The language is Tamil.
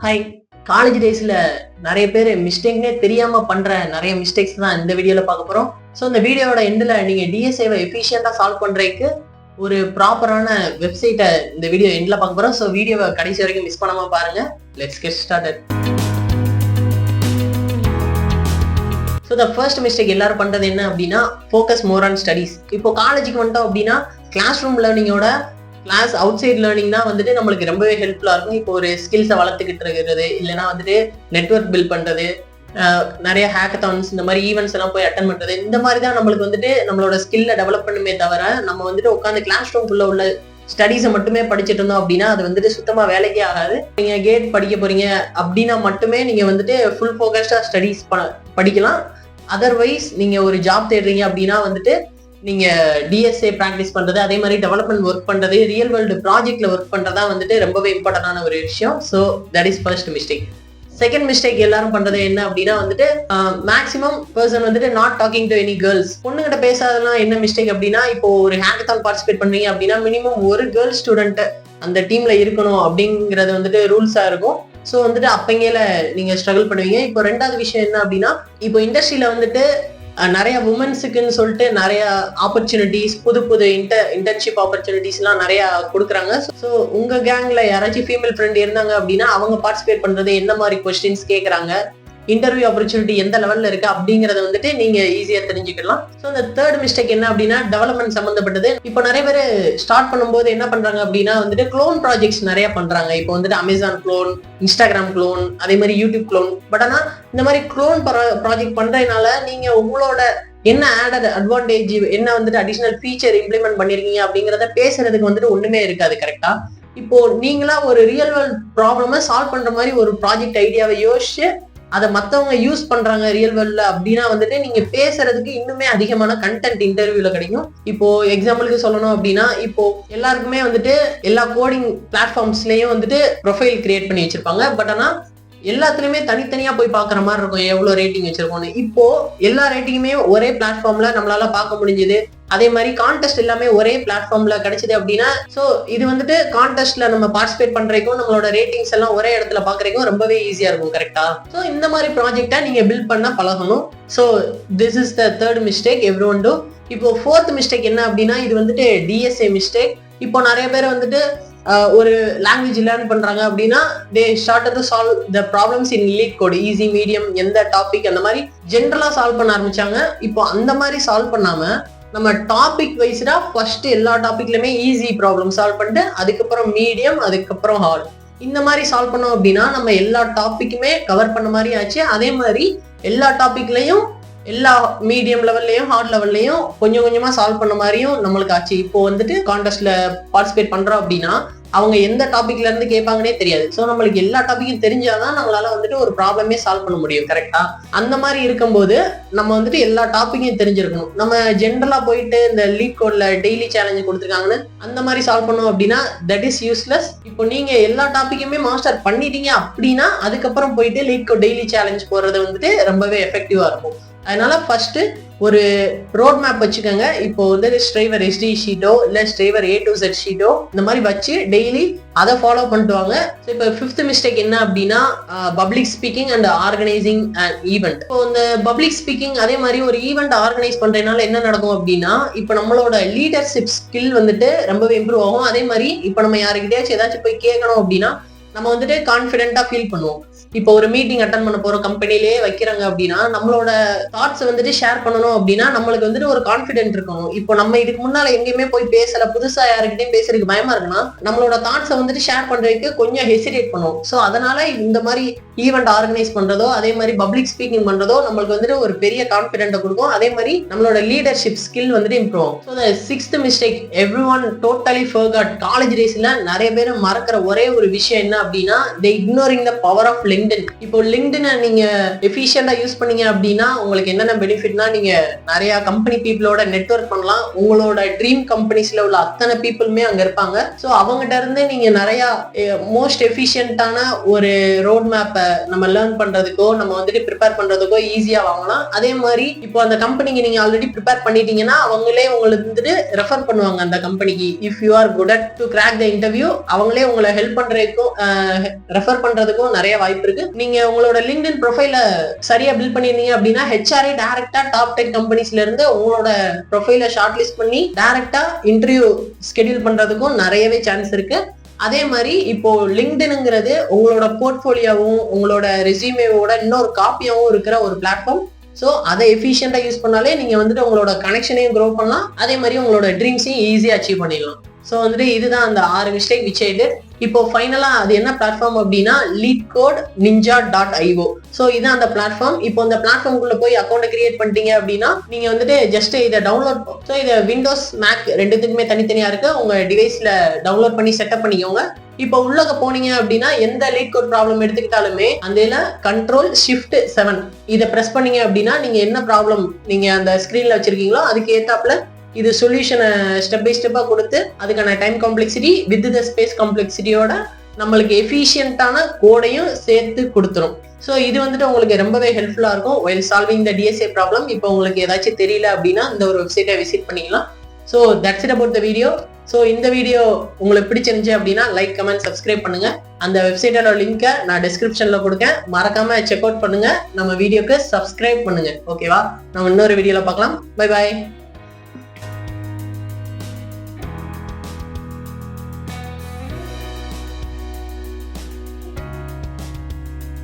ஹாய். காலேஜ் டேஸ்ல நிறைய பேர் மிஸ்டேக்னே தெரியாம பண்ற நிறைய மிஸ்டேக்ஸ் தான் இந்த வீடியோல பார்க்க போறோம். ஸோ இந்த வீடியோட எண்ட்ல நீங்க டிஎஸ்ஏவை எஃபிஷியண்டா சால்வ் பண்றதுக்கு ஒரு ப்ராப்பரான வெப்சைட்டை இந்த வீடியோ எண்ட்ல பார்க்க போறோம். ஸோ வீடியோவை கடைசி வரைக்கும் மிஸ் பண்ணாம பாருங்க. Let's get started. So the first mistake எல்லாரும் பண்றது என்ன அப்படின்னா ஃபோக்கஸ் மோர் ஆன் ஸ்டடீஸ். இப்போ காலேஜுக்கு வந்துட்டோம் அப்படின்னா கிளாஸ் ரூம் லேர்னிங்கோட கிளாஸ் அவுட் சைட் லேர்னிங் தான் வந்துட்டு நம்மளுக்கு ரொம்பவே ஹெல்ப்ஃபுல்லா இருக்கும். இப்போ ஒரு ஸ்கில்ஸை வளர்த்துக்கிட்டு இருக்கிறது, இல்லைன்னா வந்துட்டு நெட்வொர்க் பில்ட் பண்றது, நிறைய ஹேக்கத்தான்ஸ், இந்த மாதிரி ஈவெண்ட்ஸ் எல்லாம் போய் அட்டன் பண்றது, இந்த மாதிரி தான் நம்மளுக்கு வந்துட்டு நம்மளோட ஸ்கில்ல டெவலப் பண்ணுமே தவிர நம்ம வந்துட்டு உட்காந்து கிளாஸ் ரூம்குள்ள உள்ள ஸ்டடீஸை மட்டுமே படிச்சுட்டு இருந்தோம் அப்படின்னா அது வந்துட்டு சுத்தமா வேலைக்கே ஆகாது. நீங்க கேட் படிக்க போறீங்க அப்படின்னா மட்டுமே நீங்க வந்துட்டு ஃபுல் ஃபோக்கஸ்டா ஸ்டடீஸ் படிக்கலாம். அதர்வைஸ் நீங்க ஒரு ஜாப் தேடுறீங்க அப்படின்னா வந்துட்டு நீங்க டிஎஸ்ஏ ப்ராக்டிஸ் பண்றது, அதே மாதிரி டெவலப்மெண்ட் ஒர்க் பண்றது, ரியல் வேர்ல்டு ப்ராஜெக்ட்ல ஒர்க் பண்றதா வந்துட்டு ரொம்பவே இம்பார்ட்டன்டான ஒரு விஷயம். So that is first mistake. Second mistake எல்லாரும் பண்றது என்ன அப்படின்னா வந்துட்டு மேக்ஸிமம் பர்சன் வந்துட்டு not talking to any girls. பொண்ணுகிட்ட பேசாதெல்லாம் என்ன மிஸ்டேக் அப்படின்னா, இப்போ ஒரு ஹேக்கத்தான் பார்ட்டிசிபேட் பண்றீங்க அப்படின்னா மினிமம் ஒரு கேர்ள் ஸ்டூடெண்ட் அந்த டீம்ல இருக்கணும் அப்படிங்கறது வந்துட்டு ரூல்ஸா இருக்கும். ஸோ வந்துட்டு அப்பங்கேல நீங்க ஸ்ட்ரகிள் பண்ணுவீங்க. இப்போ ரெண்டாவது விஷயம் என்ன அப்படின்னா, இப்போ இண்டஸ்ட்ரியில வந்துட்டு நிறைய உமன்ஸுக்குன்னு சொல்லிட்டு நிறைய ஆப்பர்ச்சுனிட்டிஸ், புது புது இன்டர்ன்ஷிப் ஆப்பர்ச்சுனிட்டிஸ் எல்லாம் நிறைய கொடுக்குறாங்க. ஸோ உங்க கேங்ல யாராச்சும் ஃபீமேல் ஃப்ரெண்ட் இருந்தாங்க அப்படின்னா அவங்க பார்ட்டிசிபேட் பண்றது, என்ன மாதிரி கொஸ்டின்ஸ் கேட்கறாங்க, இன்டர்வியூ ஆப்பர்ச்சுனிட்டி எந்த லெவல்ல இருக்கு அப்படிங்கறத வந்துட்டு நீங்க ஈஸியா தெரிஞ்சுக்கலாம். ஸோ இந்த தேர்ட் மிஸ்டேக் என்ன அப்படின்னா டெவலப்மெண்ட் சம்பந்தப்பட்டது. இப்போ நிறைய பேர் ஸ்டார்ட் பண்ணும்போது என்ன பண்றாங்க அப்படின்னா வந்துட்டு க்ளோன் ப்ராஜெக்ட்ஸ் நிறைய பண்றாங்க. இப்போ வந்துட்டு அமேசான் க்ளோன், இன்ஸ்டாகிராம் க்ளோன், அதே மாதிரி யூடியூப் க்ளோன். பட் ஆனா இந்த மாதிரி க்ளோன் ப்ராஜெக்ட் பண்றதுனால நீங்க உங்களோட என்ன ஆடட் அட்வான்டேஜ், என்ன வந்துட்டு அடிஷனல் ஃபீச்சர் இம்ப்ளிமெண்ட் பண்ணிருக்கீங்க அப்படிங்கறத பேசுறதுக்கு வந்துட்டு ஒண்ணுமே இருக்காது. கரெக்டா? இப்போ நீங்களா ஒரு ரியல் வேர்ல்ட் ப்ராப்ளமை சால்வ் பண்ற மாதிரி ஒரு ப்ராஜெக்ட் ஐடியாவை யோசிச்சு அதை மத்தவங்க யூஸ் பண்றாங்க ரியல் வேர்ல்ட்ல அப்படின்னா வந்துட்டு நீங்க பேசுறதுக்கு இன்னுமே அதிகமான கண்டென்ட் இன்டர்வியூல கிடைக்கும். இப்போ எக்ஸாம்பிளுக்கு சொல்லணும் அப்படின்னா, இப்போ எல்லாருக்குமே வந்துட்டு எல்லா கோடிங் பிளாட்ஃபார்ம்ஸ்லயும் வந்துட்டு ப்ரொஃபைல் கிரியேட் பண்ணி வச்சிருப்பாங்க. பட் ஆனா எல்லாத்துலயுமே தனித்தனியா போய் பாக்குற மாதிரி இருக்கும் எவ்வளவு ரேட்டிங் வச்சிருக்கோம்னு. இப்போ எல்லா ரேட்டிங்குமே ஒரே பிளாட்ஃபார்ம்ல நம்மளால பார்க்க முடிஞ்சது. அதே மாதிரி கான்டெஸ்ட் எல்லாமே ஒரே பிளாட்ஃபார்ம்ல கிடைச்சது அப்படின்னா, ஸோ இது வந்துட்டு கான்டெஸ்ட்ல நம்ம பார்ட்டிசிபேட் பண்றதுக்கும் நம்மளோட ரேட்டிங்ஸ் எல்லாம் ஒரே இடத்துல பாக்குறதுக்கும் ரொம்பவே ஈஸியா இருக்கும். கரெக்டா? ஸோ இந்த மாதிரி ப்ராஜெக்டா நீங்க பில்ட் பண்ண பழகணும். So this is the third mistake every one too. இப்போ ஃபோர்த் மிஸ்டேக் என்ன அப்படின்னா, இது வந்துட்டு டிஎஸ்ஏ மிஸ்டேக். இப்போ நிறைய பேர் வந்துட்டு ஒரு லாங்குவேஜ் லேர்ன் பண்றாங்க அப்படின்னா they started to solve the problems in leet code, easy, medium, எந்த டாபிக், அந்த மாதிரி ஜென்ரலா சால்வ் பண்ண ஆரம்பிச்சாங்க. இப்போ அந்த மாதிரி சால்வ் பண்ணாம நம்ம டாபிக் வைஸ்டா ஃபர்ஸ்ட் எல்லா டாபிக்லயுமே ஈஸி ப்ராப்ளம் சால்வ் பண்ணிட்டு அதுக்கப்புறம் மீடியம், அதுக்கப்புறம் ஹார்ட், இந்த மாதிரி சால்வ் பண்ணோம் அப்படின்னா நம்ம எல்லா டாபிக்குமே கவர் பண்ண மாதிரி ஆச்சு. அதே மாதிரி எல்லா டாபிக்லயும் எல்லா மீடியம் லெவல்லையும் ஹார்ட் லெவல்லையும் கொஞ்சம் கொஞ்சமா சால்வ் பண்ண மாதிரியும் நம்மளுக்கு ஆச்சு. இப்போ வந்துட்டு கான்டெஸ்ட்ல பார்ட்டிசிபேட் பண்றோம் அப்படின்னா அவங்க எந்த டாபிக்ல இருந்து கேட்பாங்கன்னே தெரியாது. ஸோ நம்மளுக்கு எல்லா டாபிக்கும் தெரிஞ்சாதான் நம்மளால வந்துட்டு ஒரு ப்ராப்ளமே சால்வ் பண்ண முடியும். கரெக்டா? அந்த மாதிரி இருக்கும்போது நம்ம வந்துட்டு எல்லா டாபிக்கையும் தெரிஞ்சிருக்கணும். நம்ம ஜென்ரலா போயிட்டு இந்த லீட் கோட்ல டெய்லி சேலஞ்ச் கொடுத்துருக்காங்கன்னு அந்த மாதிரி சால்வ் பண்ணோம் அப்படின்னா தட் இஸ் யூஸ்லெஸ். இப்போ நீங்க எல்லா டாபிக்குமே மாஸ்டர் பண்ணிட்டீங்க அப்படின்னா அதுக்கப்புறம் போயிட்டு லீட் கோட் டெய்லி சேலஞ்ச் போறது வந்துட்டு ரொம்பவே எஃபெக்டிவா இருக்கும். அதனால ஃபர்ஸ்ட் ஒரு ரோட் மேப் வச்சுக்கோங்க. இப்போ வந்து ஸ்ட்ரைவர் எஸ்டி ஷீட்டோ இல்ல ஸ்ட்ரைவர் A to Z ஷீட்டோ இந்த மாதிரி வச்சு டெய்லி அதை ஃபாலோ பண்ணிட்டு வாங்க. இப்போ ஃபிஃப்த் மிஸ்டேக் என்ன அப்படின்னா public speaking and organising and event. இப்போ இந்த பப்ளிக் ஸ்பீக்கிங் அதே மாதிரி ஒரு ஈவெண்ட் ஆர்கனைஸ் பண்றதுனால என்ன நடக்கும் அப்படின்னா, இப்போ நம்மளோட லீடர்ஷிப் ஸ்கில் வந்துட்டு ரொம்பவே இம்ப்ரூவ் ஆகும். அதே மாதிரி இப்போ நம்ம யாருக்கிட்டயாச்சும் ஏதாச்சும் போய் கேட்கணும் அப்படின்னா நம்ம வந்துட்டு கான்ஃபிடென்ட்டா ஃபீல் பண்ணுவோம். இப்போ ஒரு மீட்டிங் அட்டன் பண்ண போற கம்பெனிலேயே வைக்கிறாங்க அப்படின்னா நம்மளோட தாட்ஸ் வந்துட்டு ஷேர் பண்ணணும் அப்படின்னா நம்மளுக்கு வந்துட்டு ஒரு கான்ஃபிடென்ட் இருக்கணும். இப்போ நம்ம இதுக்கு முன்னால எங்கேயுமே போய் பேசல, புதுசா யாருக்கிட்டையும் பேசுறதுக்கு பயமா இருக்குன்னா நம்மளோட தாட்ஸை வந்துட்டு ஷேர் பண்றதுக்கு கொஞ்சம் ஹெசிடேட் பண்ணுவோம். ஸோ அதனால இந்த மாதிரி ஈவெண்ட் ஆர்கனைஸ் பண்றதோ அதே மாதிரி பப்ளிக் ஸ்பீக்கிங் பண்றதோ நம்மளுக்கு வந்துட்டு ஒரு பெரிய கான்ஃபிடென்ட்டை கொடுக்கும். அதே மாதிரி நம்மளோட லீடர்ஷிப் ஸ்கில் வந்துட்டு இம்ப்ரூவ் ஆகும். So the sixth mistake every one totally forgot. College டேஸ்ல நிறைய பேர் மறக்கிற ஒரே ஒரு விஷயம் என்ன அப்படின்னா they ignoring the power of LinkedIn. இப்போ LinkedIn நீங்க எஃபிஷியண்டா யூஸ் பண்ணீங்க அப்படின்னா உங்களுக்கு என்னென்ன பெனிஃபிட்னா, நீங்க நிறைய கம்பெனி பீப்புளோட நெட்வொர்க் பண்ணலாம். உங்களோட ட்ரீம் கம்பெனிஸ்ல உள்ள அத்தனை பீப்புளுமே அங்க இருப்பாங்க. ஸோ அவங்ககிட்ட இருந்து நீங்க நிறைய மோஸ்ட் எஃபிஷியன்டான ஒரு ரோட் மேப்பை நம்ம லேர்ன் பண்றதுக்கோ நம்ம வந்துட்டு ப்ரிப்பேர் பண்றதுக்கோ ஈஸியா வாங்கலாம். அதே மாதிரி இப்போ அந்த கம்பெனிக்கு நீங்க ஆல்ரெடி ப்ரிப்பேர் பண்ணிட்டீங்கன்னா அவங்களே உங்களுக்கு வந்துட்டு ரெஃபர் பண்ணுவாங்க அந்த கம்பெனிக்கு. If you are good at to crack the interview அவங்களே உங்களை ஹெல்ப் பண்றதுக்கும் ரெஃபர் பண்றதுக்கும் நிறைய வாய்ப்பு இருக்கு. நீங்க உங்களோட லிங்க்டின் ப்ரொஃபைல சரியா பில்ட் பண்ணிருந்தீங்க அப்படின்னா ஹெச்ஆர்ஐ டைரக்டா டாப் டெக் கம்பெனிஸ்ல இருந்து உங்களோட ப்ரொஃபைல ஷார்ட் லிஸ்ட் பண்ணி டைரக்டா இன்டர்வியூ ஸ்கெடியூல் பண்றதுக்கும் நிறையவே சான்ஸ் இருக்கு. அதே மாதிரி இப்போ லிங்க்டின்ங்கிறது உங்களோட போர்ட்ஃபோலியோவும் உங்களோட ரெஸ்யூமேவோட இன்னொரு காப்பியாவும் இருக்கிற ஒரு பிளாட்ஃபார்ம். ஸோ அதை எஃபிஷியண்டா யூஸ் பண்ணாலே நீங்க வந்துட்டு உங்களோட கனெக்ஷனையும் க்ரோ பண்ணலாம், அதே மாதிரி உங்களோட ட்ரீம்ஸையும் ஈஸியா அச்சீவ் பண்ணிடலாம். ஸோ வந்துட்டு இதுதான் அந்த 6 மிஸ்டேக் விச் ஐ டிட். இப்போ ஃபைனலா அது என்ன பிளாட்ஃபார்ம் அப்படின்னா leetcodeninja.io. ஸோ இதுதான் அந்த பிளாட்ஃபார்ம். இப்போ இந்த பிளாட்ஃபார்முக்குள்ள போய் அக்கௌண்ட் கிரியேட் பண்ணிட்டீங்க அப்படின்னா நீங்க வந்துட்டு ஜஸ்ட் இதை டவுன்லோட். ஸோ இதை விண்டோஸ் மேக் ரெண்டுத்துக்குமே தனித்தனியா இருக்கு, உங்க டிவைஸ்ல டவுன்லோட் பண்ணி செட்டப் பண்ணிக்கோங்க. இப்போ உள்ளக போனீங்க அப்படின்னா எந்த லீட் கோட் ப்ராப்ளம் எடுத்துக்கிட்டாலுமே அந்த இதுல Ctrl+Shift+7 இதை பிரஸ் பண்ணீங்க அப்படின்னா நீங்க என்ன ப்ராப்ளம் நீங்க அந்த ஸ்கிரீன்ல வச்சிருக்கீங்களோ அதுக்கு ஏத்தாப்புல இது சொல்யூஷனை ஸ்டெப் பை ஸ்டெப்பா கொடுத்து அதுக்கான time complexity with the space காம்ப்ளெக்சிட்டியோட நம்மளுக்கு எஃபிஷியன்டான கோடையும் சேர்த்து கொடுத்துரும். ஸோ இது வந்துட்டு உங்களுக்கு ரொம்பவே ஹெல்ப்ஃபுல்லா இருக்கும் while சால்விங் த டிஎஸ்ஏ ப்ராப்ளம். இப்போ உங்களுக்கு ஏதாச்சும் தெரியல அப்படின்னா இந்த ஒரு வெப்சைட்டை விசிட் பண்ணிக்கலாம். So that's it about the video. So இந்த வீடியோ உங்களுக்கு பிடிச்சிருந்துச்சு அப்படின்னா லைக், கமெண்ட், சப்ஸ்கிரைப் பண்ணுங்க. அந்த வெப்சைட்டோட லிங்கை நான் டிஸ்கிரிப்ஷன்ல கொடுக்கேன், மறக்காம செக் அவுட் பண்ணுங்க. நம்ம வீடியோக்கு சப்ஸ்கிரைப் பண்ணுங்க. ஓகேவா? நம்ம இன்னொரு வீடியோல பார்க்கலாம். Bye bye.